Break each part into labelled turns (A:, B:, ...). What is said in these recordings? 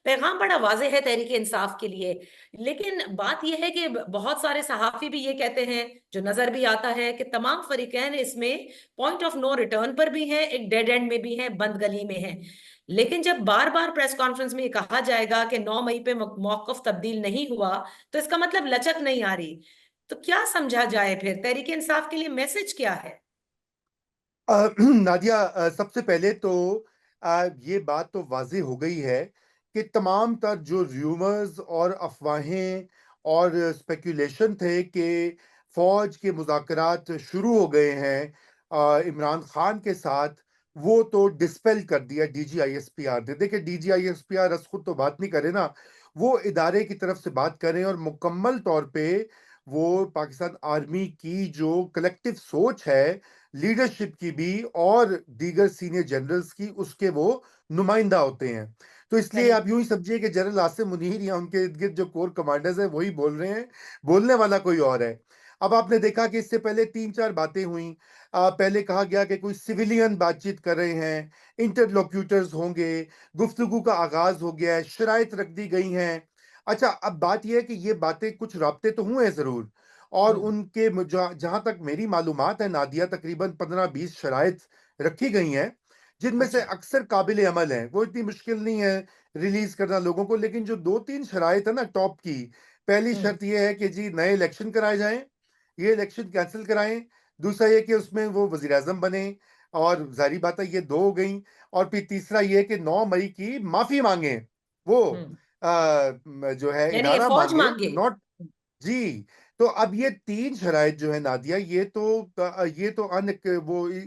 A: पैगाम बड़ा वाज़ेह है तहरीक इंसाफ के लिए। लेकिन बात यह है कि बहुत सारे सहाफ़ी भी ये कहते हैं, जो नज़र भी आता है कि तमाम फ़रीक़ैन इसमें पॉइंट ऑफ नो रिटर्न पर भी हैं, एक डेड एंड में भी हैं, बंद गली में हैं। लेकिन जब बार-बार प्रेस कॉन्फ्रेंस में ये कहा जाएगा कि 9 मई पे मौक़िफ़ तब्दील नहीं हुआ, तो इसका मतलब लचक नहीं आ रही। तो क्या समझा जाए फिर? तहरीक इंसाफ के लिए मैसेज क्या है?
B: नादिया, सबसे पहले तो ये बात तो वाज़ेह हो गई है कि तमाम तर जो र्यूमर्स और अफ़वाहें और स्पेकुलेशन थे कि फ़ौज के मुज़ाकरात शुरू हो गए हैं इमरान ख़ान के साथ, वो तो डिस्पेल कर दिया डीजीआईएसपीआर ने। देखिए, डीजीआईएसपीआर बस खुद तो बात नहीं करे ना, वो इदारे की तरफ से बात कर रहे हैं और मुकम्मल तौर पे वो पाकिस्तान आर्मी की जो कलेक्टिव सोच है, लीडरशिप की भी और दीगर सीनियर जनरल्स की, उसके वो नुमाइंदा होते हैं। तो इसलिए
A: सही।
B: आप यूँ ही समझिए कि जनरल आसिम मुनीर या उनके इर्द-गिर्द जो कोर कमांडर्स हैं, वही बोल रहे हैं, बोलने वाला कोई और है। अब आपने देखा कि इससे पहले 3-4 बातें हुईं। पहले कहा गया कि कोई सिविलियन बातचीत कर रहे हैं, इंटरलोक्यूटर्स होंगे, गुफ्तगू का आगाज़ हो गया है, शराइत रख दी गई हैं। अच्छा, अब बात ये है कि ये बातें, कुछ राब्ते तो हुए हैं ज़रूर, और
A: हुँ,
B: उनके जहाँ तक मेरी मालूमात है नादिया, तकरीबन 15-20 शराइत रखी गई हैं, जिनमें से
A: अच्छा।
B: अक्सर काबिल अमल हैं। वो इतनी मुश्किल नहीं है रिलीज़ करना लोगों को, लेकिन जो 2-3 शराइत है ना टॉप की, पहली
A: हुँ,
B: शर्त ये है कि जी नए इलेक्शन कराए जाएँ, ये इलेक्शन कैंसल कराएँ। दूसरा ये कि उसमें वो वज़ीर-ए-आज़म बने, और ज़ाहिर बात है ये 2 हो गईं, और फिर तीसरा ये कि 9 मई की माफ़ी माँगे। वो
A: हुँ।
B: जो है
A: यानी ये
B: इदारा
A: फ़ौज
B: माँगे,
A: माँगे।
B: नॉट जी। तो अब ये 3 शराइत जो है नादिया, ये तो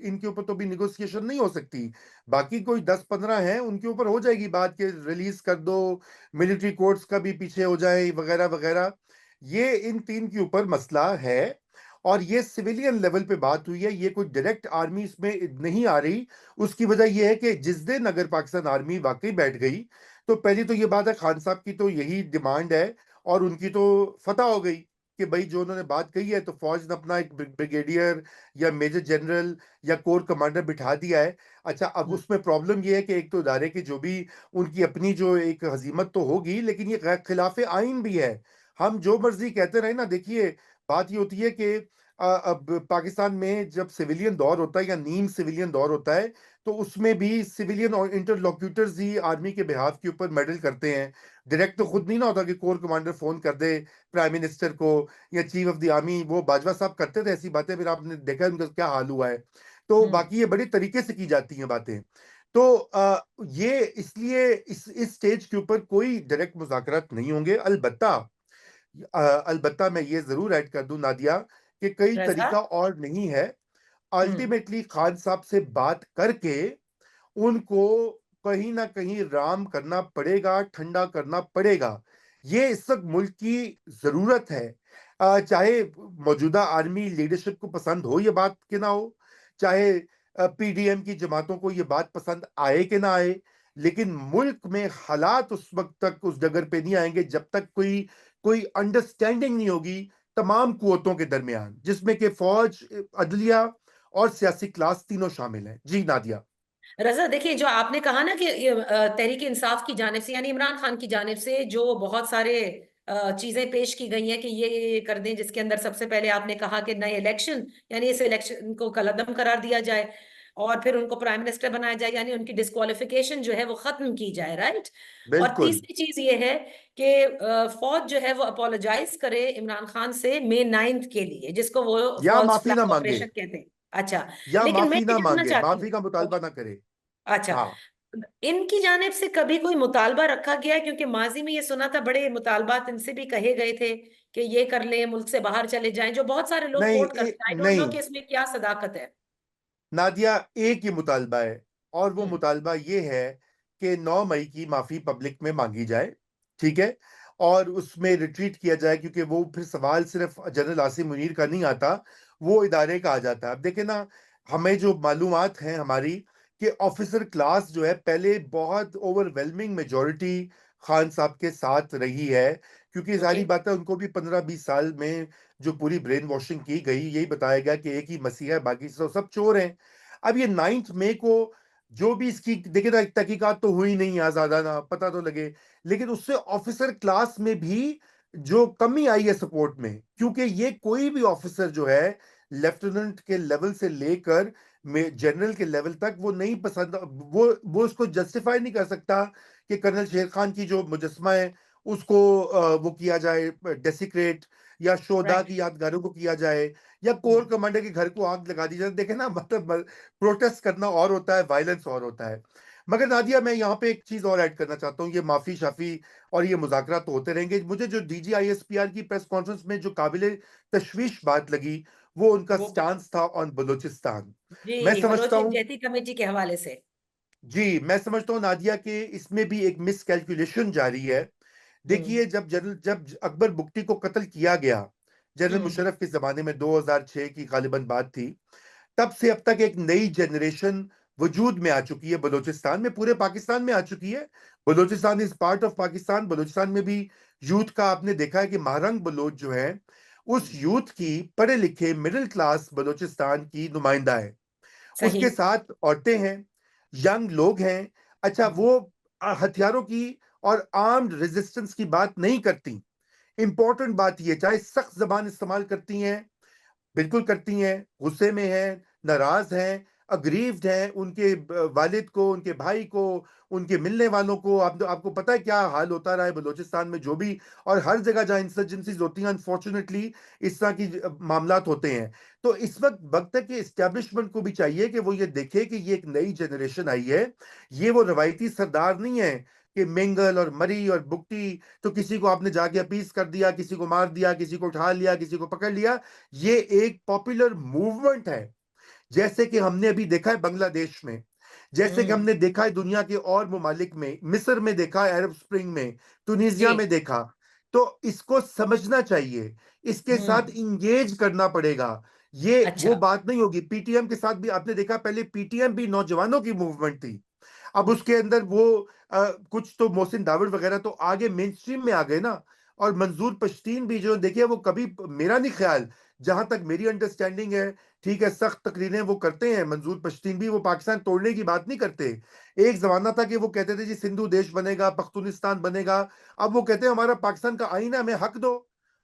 B: इनके ऊपर तो भी नेगोशिएशन नहीं हो सकती। बाकी कोई 10-15 हैं, उनके ऊपर हो जाएगी बात कि रिलीज़ कर दो, मिलिट्री कोर्ट्स का भी पीछे हो जाएँ वगैरह-वगैरह। ये इन 3 के ऊपर मसला है, और ये सिविलियन लेवल पे बात हुई है, ये कोई डायरेक्ट आर्मी इसमें नहीं आ रही। उसकी वजह ये है कि जिस दिन अगर पाकिस्तान आर्मी वाक़ई बैठ गई, तो पहली तो ये बात है, खान साहब की तो यही डिमांड है, और उनकी तो फतह हो गई कि भई जो उन्होंने बात कही है, तो फ़ौज ने अपना एक ब्रिगेडियर या मेजर जनरल या कोर कमांडर बिठा दिया है। अच्छा, अब
A: हुँ,
B: उसमें प्रॉब्लम ये है कि एक तो इदारे की जो भी उनकी अपनी जो एक हज़ीमत तो होगी, लेकिन ये खिलाफ़े आइन भी है। हम जो मर्ज़ी कहते रहें ना, देखिए, बात ये होती है कि अब पाकिस्तान में जब सिविलियन दौर होता है या नीम सिविलियन दौर होता है, तो उसमें भी सिविलियन और इंटरलोक्यूटर्स ही आर्मी के बिहाफ़ के ऊपर मेडल करते हैं। डायरेक्ट तो
A: हुँ,
B: खुद नहीं ना होता कि कोर कमांडर फ़ोन कर दे प्राइम मिनिस्टर को या चीफ ऑफ द आर्मी। वो बाजवा साहब करते थे ऐसी बातें, फिर आपने देखा उनका क्या हाल हुआ है। तो
A: हुँ।
B: बाकी ये बड़े तरीके से की जाती हैं बातें। तो ये इसलिए इस स्टेज के ऊपर कोई डायरेक्ट मुज़ाकरात नहीं होंगे। अलबत्ता मैं ये ज़रूर ऐड कर दूँ नादिया, कि कई
A: रज़ा?
B: तरीका और नहीं है।
A: हुँ,
B: अल्टीमेटली खान साहब से बात करके उनको कहीं न कहीं राम करना पड़ेगा, ठंडा करना पड़ेगा। ये इस वक़्त मुल्क की ज़रूरत है। चाहे मौजूदा आर्मी लीडरशिप को पसंद हो ये बात कि ना हो, चाहे पीडीएम की जमातों को ये बात पसंद आए कि ना आए, लेकिन मुल्क में हालात उस वक़्त तक उस जगह पे नहीं आएँगे जब तक कोई कोई अंडरस्टैंडिंग नहीं होगी तमाम कुव्वतों के दरमियान, जिसमें कि फ़ौज, अदलिया और सियासी क्लास तीनों शामिल हैं। जी, नादिया।
A: रज़ा देखिए जो आपने कहा ना कि ये तहरीक इंसाफ की जानिब से यानी इमरान खान की जानिब से जो बहुत सारे चीजें पेश की गई हैं कि ये कर दें, जिसके अंदर सबसे पहले आपने कहा कि नए इलेक्शन, यानी इस इलेक्शन को कलअदम करार दिया जाए और फिर उनको प्राइम मिनिस्टर बनाया जाए, यानी उनकी डिस्क्वालिफिकेशन जो है वो खत्म की जाए, राइट। और
B: बिल्कुल।
A: तीसरी चीज ये है कि फौज जो है वो अपोलोजाइज करे इमरान खान से May 9 के लिए, जिसको वो
B: या
A: फॉल्स
B: माफ़ी ना
A: फ्लैग
B: माँगे,
A: ऑपरेशन कहते हैं। अच्छा।
B: या
A: लेकिन मैं
B: माफ़ी
A: ये
B: ना
A: जानना
B: माँगे,
A: चाहती
B: माफ़ी
A: हूँ।
B: का मुतालबा
A: ओके।
B: ना करे।
A: अच्छा।
B: हाँ।
A: इनकी जानिब से कभी कोई मुतालबा रखा गया है? क्योंकि माजी में ये सुना था, बड़े मुतालबात इनसे भी कहे गए थे कि ये कर लें, मुल्क से बाहर चले जाएं, जो बहुत सारे लोग
B: नहीं,
A: कोट करते हैं। आई डोंट नो
B: नहीं,
A: कि इसमें क्या सदाकत है।
B: नादिया, एक ही मुतालबा है, और वो
A: हम्म।
B: मुतालबा ये है कि 9 मई की माफ़ी पब्लिक में माँगी जाए, ठीक है? और उसमें रिट्रीट किया जाए, क्योंकि वो फिर सवाल सिर्फ़ जनरल आसिम मुनीर का नहीं आता, वो इदारे का आ जाता है। अब देखिए ना, हमें जो मालूमात हैं हमारी, कि ऑफ़िसर क्लास जो है पहले बहुत ओवरवेलमिंग मेजॉरिटी खान साहब के साथ रही है, क्योंकि
A: ओके।
B: ज़ाहिर बात है उनको भी 15-20 साल में जो पूरी ब्रेन वॉशिंग की गई, यही बताया गया कि एक ही मसीहा है, बाकी सब सब चोर हैं। अब ये 9th मई को जो भी इसकी देखिए ना, तहकीकात तो हुई नहीं है, ज्यादा ना पता तो लगे, लेकिन उससे ऑफिसर क्लास में भी जो कमी आई है सपोर्ट में, क्योंकि ये कोई भी ऑफिसर जो है लेफ्टिनेंट के लेवल से लेकर जनरल के लेवल तक वो नहीं पसंद, वो उसको जस्टिफाई नहीं कर सकता कि कर्नल शेर खान की जो मुजस्मा है उसको वो किया जाए डेसिक्रेट, या शोधा
A: राइट।
B: की यादगारों को किया जाए, या कोर कमांडर के घर को आग लगा दी जाए। देखे ना, मतलब प्रोटेस्ट करना और होता है, वायलेंस और होता है। मगर नादिया, मैं यहाँ पे एक चीज और ऐड करना चाहता हूँ। ये माफी शाफी और ये मुज़ाकरा तो होते रहेंगे, मुझे जो DGISPR की प्रेस कॉन्फ्रेंस में जो काबिले तशवीश बात लगी, वो उनका
A: वो
B: स्टांस था ऑन बलूचिस्तान। मैं
A: जी,
B: समझता
A: बलोच
B: हूँ,
A: यकजहती कमेटी के हवाले से।
B: जी मैं समझता हूँ नादिया के इसमें भी एक मिस कैलकुलेशन जारी है।
A: हम्म।
B: देखिए, जब अकबर बुगटी को कत्ल किया गया, जनरल
A: हम्म।
B: मुशर्रफ के जमाने में 2006 की गालिबन बात थी, तब से अब तक एक नई जनरेशन वजूद में आ चुकी है बलूचिस्तान में, पूरे पाकिस्तान में आ चुकी है। Balochistan is part of Pakistan. Balochistan में भी यूथ का आपने देखा है कि महारंग बलोच जो है, उस यूथ की पढ़े लिखे मिडिल क्लास बलूचिस्तान की नुमाइंदा है।
A: सही।
B: उसके साथ औरतें हैं, यंग लोग हैं। अच्छा,
A: हम्म।
B: वो हथियारों की और आर्म्ड रेजिस्टेंस की बात नहीं करती। इंपॉर्टेंट बात ये, चाहे सख्त जबान इस्तेमाल करती हैं, बिल्कुल करती हैं, गुस्से में हैं, नाराज हैं, अग्रीव्ड हैं, उनके वालिद को, उनके भाई को, उनके मिलने वालों को, आपको पता है क्या हाल होता रहा है बलूचिस्तान में, जो भी और हर जगह जहां इंसर्जेंसीज होती हैं, अनफॉर्चुनेटली इस तरह की मामलात होते हैं। तो इस वक्त वक्त है कि इस्टेब्लिशमेंट को भी चाहिए कि वो ये देखे कि ये एक नई जनरेशन आई है। ये वो रवायती सरदार नहीं है कि मेंगल और मरी और बुकटी, तो किसी को आपने जाके अपीस कर दिया, किसी को मार दिया, किसी को उठा लिया, किसी को पकड़ लिया। ये एक पॉपुलर मूवमेंट है, जैसे कि हमने अभी देखा है बांग्लादेश में, जैसे कि
A: हम्म।
B: हमने देखा है दुनिया के और ममालिक में, मिस्र में देखा, अरब स्प्रिंग में,
A: जी।
B: तुनिजिया में देखा। तो इसको समझना चाहिए, इसके साथ
A: हम्म।
B: इंगेज करना पड़ेगा। ये वो
A: अच्छा।
B: बात नहीं होगी। पीटीएम के साथ भी आपने देखा, पहले पीटीएम भी नौजवानों की मूवमेंट थी, अब उसके अंदर वो कुछ तो मोहसिन दावड़ वगैरह तो आगे मेन स्ट्रीम में आ गए ना। और मंजूर पश्तीन भी जो देखिए, वो कभी, मेरा नहीं ख्याल, जहां तक मेरी अंडरस्टैंडिंग है, ठीक है, सख्त तकरीरें वो करते हैं मंजूर पश्तीन भी, वो पाकिस्तान तोड़ने की बात नहीं करते। एक जमाना था कि वो कहते थे जी सिंधु देश बनेगा, पख्तूनिस्तान बनेगा। अब वो कहते हैं हमारा पाकिस्तान का आईना, हमें हक दो,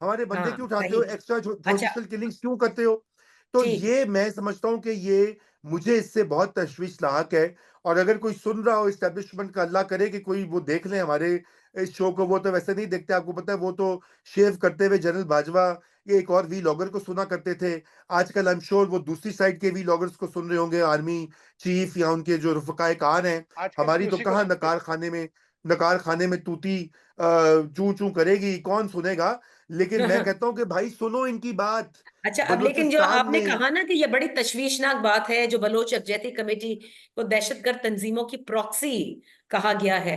B: हमारे बंदे
A: हाँ,
B: क्यों उठाते
A: सही।
B: हो, एक्स्ट्रा
A: अच्छा।
B: जुडिशियल किलिंग्स क्यों करते हो। तो
A: ठीक।
B: ये मैं समझता हूं कि ये, मुझे इससे बहुत तशवीश लाक है। और अगर कोई सुन रहा हो इस्टेब्लिशमेंट का, अल्लाह करे कि कोई वो देख ले हमारे इस शो को। वो तो वैसे नहीं देखते, आपको पता है, वो तो शेव करते हुए जनरल बाजवा, ये एक और वी लॉगर को सुना करते थे। आजकल आई एम श्योर वो दूसरी साइड के वी लॉगर्स को सुन रहे होंगे, आर्मी चीफ या उनके जो रफकाए कार हैं।
C: आजकल
B: हमारी
C: भी
B: तो
C: उसी को
B: कहाँ
C: सुनते हैं।
B: नकार खाने में तूती चू चू करेगी, कौन सुनेगा। लेकिन मैं कहता हूं कि भाई सुनो इनकी बात।
A: अच्छा, अब लेकिन जो
B: बलूचिस्तान
A: आपने
B: में,
A: कहा ना कि ये बड़ी तशवीशनाक बात है, जो बलोच यकजहती कमेटी को दहशतगर्द तंजीमों की प्रॉक्सी कहा गया है।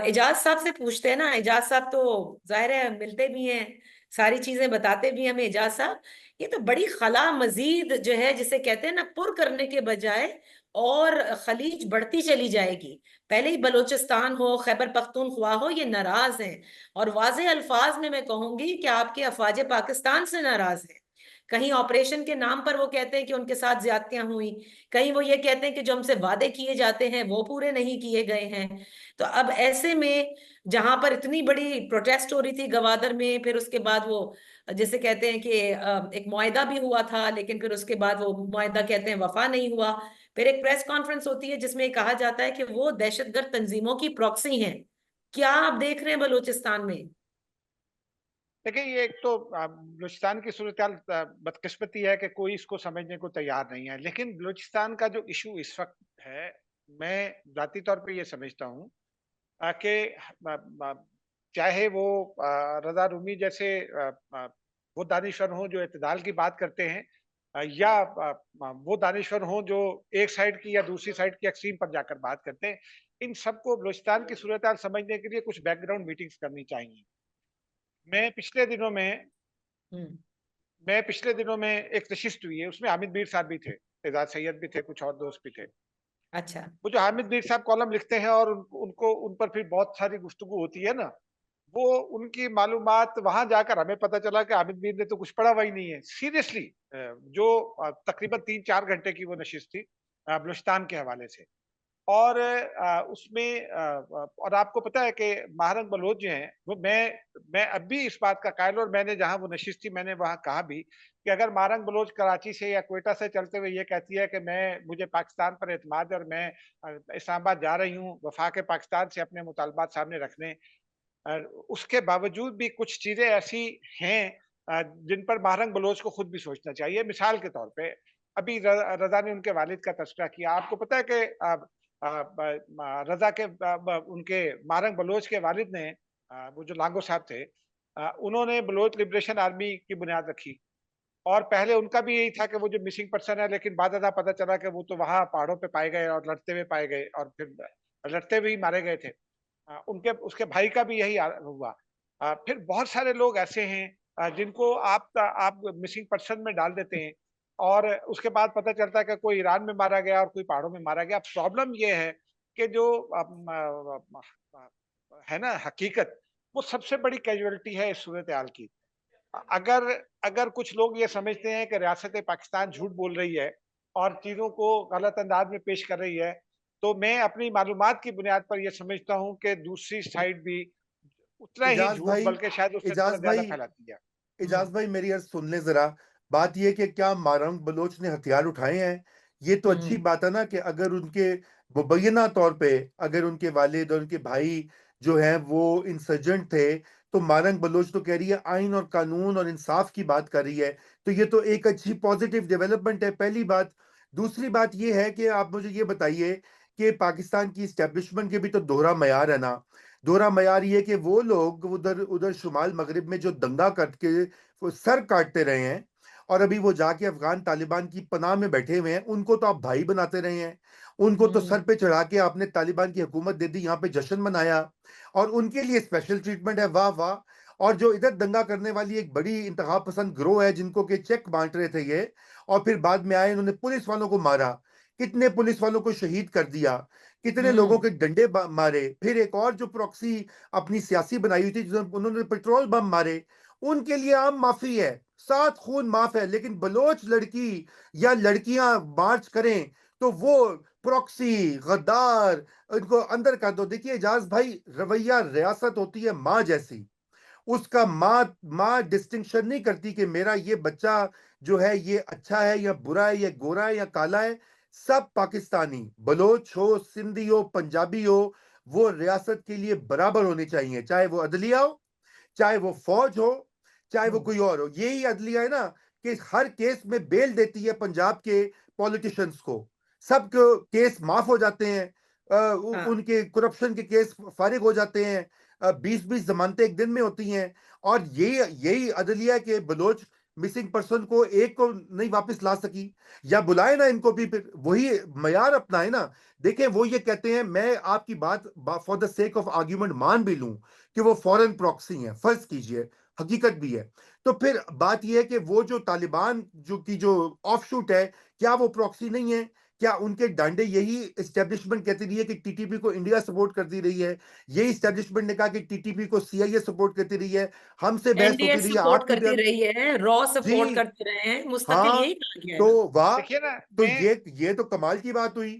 A: एजाज साहब से पूछते हैं ना, एजाज साहब तो जाहिर है मिलते भी हैं, सारी चीजें बताते भी हैं हमें। एजाज साहब, ये तो बड़ी खला मजीद जो है, जिसे कहते हैं ना, पुर करने के बजाय और खलीज बढ़ती चली जाएगी। पहले ही बलोचिस्तान हो, खैबर पख्तूनख्वा हो, ये नाराज हैं। और वाज़े अल्फाज में मैं कहूंगी कि आपके अफवाज पाकिस्तान से नाराज हैं। कहीं ऑपरेशन के नाम पर वो कहते हैं कि उनके साथ ज्यादतियां हुई, कहीं वो ये कहते हैं कि जो हमसे वादे किए जाते हैं वो पूरे नहीं किए गए हैं। तो अब ऐसे में, जहां पर इतनी बड़ी प्रोटेस्ट हो रही थी गवादर में, फिर उसके बाद वो जैसे कहते हैं कि एक मुआहदा भी हुआ था, लेकिन फिर उसके बाद वो मुआहदा कहते हैं वफा नहीं हुआ। फिर एक प्रेस कॉन्फ्रेंस होती है जिसमें कहा जाता है कि वो दहशतगर्द तंजीमों की प्रॉक्सी हैं। क्या आप देख रहे हैं बलूचिस्तान में?
C: देखिए, ये एक तो बलूचिस्तान की सूरत बदकिस्मती है कि कोई इसको समझने को तैयार नहीं है। लेकिन बलूचिस्तान का जो इशू इस वक्त है, मैं जाती तौर पे ये समझता हूँ कि चाहे वो रजा रूमी जैसे वो दानिशवर हों जो इत्तेदाल की बात करते हैं, या वो दानिशवर हों जो एक साइड की या दूसरी साइड की एक्सट्रीम पर जाकर बात करते हैं। इन सबको बलूचिस्तान की सूरत समझने के लिए कुछ बैकग्राउंड मीटिंग्स करनी चाहिए। मैं पिछले दिनों में
A: हम्म।
C: मैं पिछले दिनों में एक नशिस्त हुई है, उसमें हामिद मीर साहब भी थे, एजाज सैयद भी थे, कुछ और दोस्त भी थे।
A: अच्छा।
C: वो जो हामिद मीर साहब कॉलम लिखते हैं और उनको उन पर फिर बहुत सारी गुफ्तगू होती है ना, वो उनकी मालूमात वहां जाकर हमें पता चला कि हामिद मीर ने तो कुछ पढ़ा हुआ ही नहीं है। सीरियसली, जो तकरीबन 3-4 घंटे की वो नशिस्त थी बलूचिस्तान के हवाले से। और उसमें और आपको पता है कि महारंग बलोच जो हैं वो मैं अब भी इस बात का कायल हूं, और मैंने जहां वो नशिश थी मैंने वहां कहा भी कि अगर महारंग बलोच कराची से या क्वेटा से चलते हुए ये कहती है कि मुझे पाकिस्तान पर एतमाद है और मैं इस्लामाबाद जा रही हूँ वफाक पाकिस्तान से अपने मुतालबात सामने रखने, उसके बावजूद भी कुछ चीजें ऐसी हैं जिन पर महारंग बलोच को खुद भी सोचना चाहिए। मिसाल के तौर पे अभी रजा ने उनके वालिद का तस्करा किया। आपको पता है कि रजा के उनके महारंग बलोच के वालिद ने, वो जो लांगो साहब थे, उन्होंने बलोच लिबरेशन आर्मी की बुनियाद रखी। और पहले उनका भी यही था कि वो जो मिसिंग पर्सन है, लेकिन बाद पता चला कि वो तो वहां पहाड़ों पे पाए गए और लड़ते हुए पाए गए और फिर लड़ते हुए ही मारे गए थे। उनके उसके भाई का भी यही हुआ। फिर बहुत सारे लोग ऐसे हैं जिनको आप मिसिंग पर्सन में डाल देते हैं और उसके बाद पता चलता है कि कोई ईरान में मारा गया और कोई पहाड़ों में मारा गया। प्रॉब्लम ये है कि जो है ना हकीकत, वो सबसे बड़ी कैजुअलिटी है इस सूरत हाल की। अगर अगर कुछ लोग ये समझते हैं कि रियासत पाकिस्तान झूठ बोल रही है और चीजों को गलत अंदाज में पेश कर रही है, तो मैं अपनी मालूमात की बुनियाद पर यह समझता हूं कि दूसरी साइड भी उतना ही
B: इजाज
C: झूठ,
B: भाई,
C: बल्कि शायद उससे थोड़ा
B: इजाज
C: ज्यादा
B: भाई,
C: फैलाती है।
B: इजाज भाई मेरी अर्ज सुन ले जरा। बात यह कि क्या मारंग बलोच ने हथियार उठाए हैं? ये तो अच्छी बात है ना कि अगर उनके मुबैना तौर पे अगर उनके वालिद और उनके भाई जो हैं वो इंसर्जेंट थे, तो मारंग बलोच तो कह रही है आइन और कानून और इंसाफ की बात कर रही है। तो ये तो एक अच्छी पॉजिटिव डेवलपमेंट है, पहली बात। दूसरी बात ये है कि आप मुझे ये बताइए कि पाकिस्तान की इस्टेब्लिशमेंट के भी तो दोहरा मयार है ना। दोहरा मयार ये कि वो लोग उधर उधर शुमाल मगरिब में जो दंगा करके वो सर काटते रहे हैं और अभी वो जाके अफगान तालिबान की पनाह में बैठे हुए हैं, उनको तो आप भाई बनाते रहे हैं। उनको तो सर पे चढ़ा के आपने तालिबान की हुकूमत दे दी, यहाँ पे जश्न मनाया और उनके लिए स्पेशल ट्रीटमेंट है, वाह वाह। और जो इधर दंगा करने वाली एक बड़ी इंतहा पसंद ग्रोह है जिनको के चेक बांट रहे थे ये, और फिर बाद में आए इन्होंने पुलिस वालों को मारा, कितने पुलिस वालों को शहीद कर दिया, कितने लोगों के डंडे मारे। फिर एक और जो प्रॉक्सी अपनी सियासी बनाई हुई थी जिन्होंने उन्होंने पेट्रोल बम मारे, उनके लिए आम माफी है, सात खून माफ है। लेकिन बलोच लड़की या लड़कियां मार्च करें तो वो प्रॉक्सी गद्दार, इनको अंदर कर दो। देखिए एजाज भाई, रवैया रियासत होती है माँ जैसी, उसका माँ माँ डिस्टिंक्शन नहीं करती कि मेरा ये बच्चा जो है ये अच्छा है या बुरा है, ये गोरा है या काला है। सब पाकिस्तानी, बलोच हो, सिंधी हो, पंजाबी हो, वो रियासत के लिए बराबर होने चाहिए, चाहे वो अदलिया हो, चाहे वो फौज हो, चाहे वो कोई और हो। यही अदलिया है ना कि हर केस में बेल देती है पंजाब के पॉलिटिशियंस को, सब केस माफ हो जाते हैं, उनके करप्शन के केस फारिग हो जाते हैं, 20-20 जमानतें एक दिन में होती हैं। और यही यही अदलिया के बलोच मिसिंग पर्सन को एक को नहीं वापस ला सकी, या बुलाए ना इनको भी, फिर वही मयार अपनाए ना। देखें वो ये कहते हैं, मैं आपकी बात for the sake of argument मान भी लूं कि वो फॉरेन प्रॉक्सी हैं, फर्ज कीजिए, हकीकत भी है, तो फिर बात यह है कि वो जो तालिबान जो ऑफशूट है, क्या वो प्रॉक्सी नहीं है? क्या उनके डांडे यही एस्टेब्लिशमेंट कहती रही है कि टीटीपी को इंडिया सपोर्ट करती रही है? यही एस्टेब्लिशमेंट ने कहा कि टीटीपी को सीआईए सपोर्ट करती रही है? हमसे बहस होती
A: एनडीएस
B: रही है,
A: सपोर्ट
B: आपके
A: करती
B: बयान।
A: रही है, रॉ सपोर्ट
B: जी
A: करते रहे हैं, मुस्तकिल
B: हाँ,
A: यही कहा गया है
B: तो
A: ना।
B: वाह।
C: देखिए ना,
B: तो
C: मैं
B: ये तो कमाल की बात हुई।